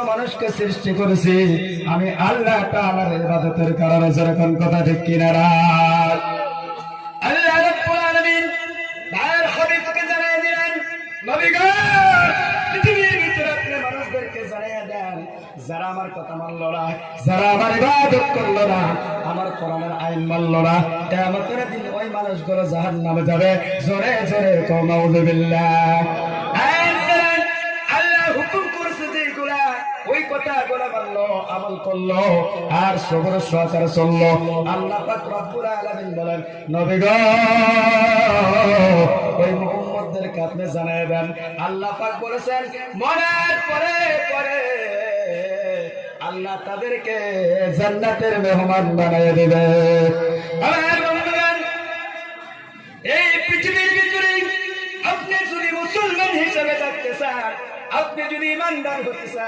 মানুষকে সৃষ্টি করেছি আমি আল্লাহ তাআলার ইবাদতের কারণে। যখন কথা ঠিক কিনা আল্লাহ রাব্বুল আলামিন তার হাবিবকে জানিয়ে দিলেন, নবী গো পৃথিবীর ভিতরে আপনি মানুষদেরকে জানিয়ে দেন, যারা আমার কথা মানলো না, যারা আমার ইবাদত করলো না, আমার কোরআনের আইন মানলো না, কিয়ামতের দিন ওই মানুষগুলো জাহান্নামে যাবে। জোরে জোরে কও নাউযুবিল্লাহ। আল্লাহ হুকুম করেছে যেগুলা ওই কথাগুলো মানলো, আমল করলো আর সবর সহকারে চললো। আল্লাহ পাক রব্বুল আলামিন বলেন, নবী গো ওই মুহাম্মদদেরকে আপনি জানিয়ে দেন, আল্লাহ পাক বলেছেন মরার পরে পরে আল্লাহ তাদেরকে জান্নাতের মেহমান বানিয়ে দিবে। আমার বন্ধুগণ, এই পৃথিবীর ভিতরে আপনি যদি মুসলমান হিসেবে থাকতে চান, আপনি যদি ইমানদার হতে চান,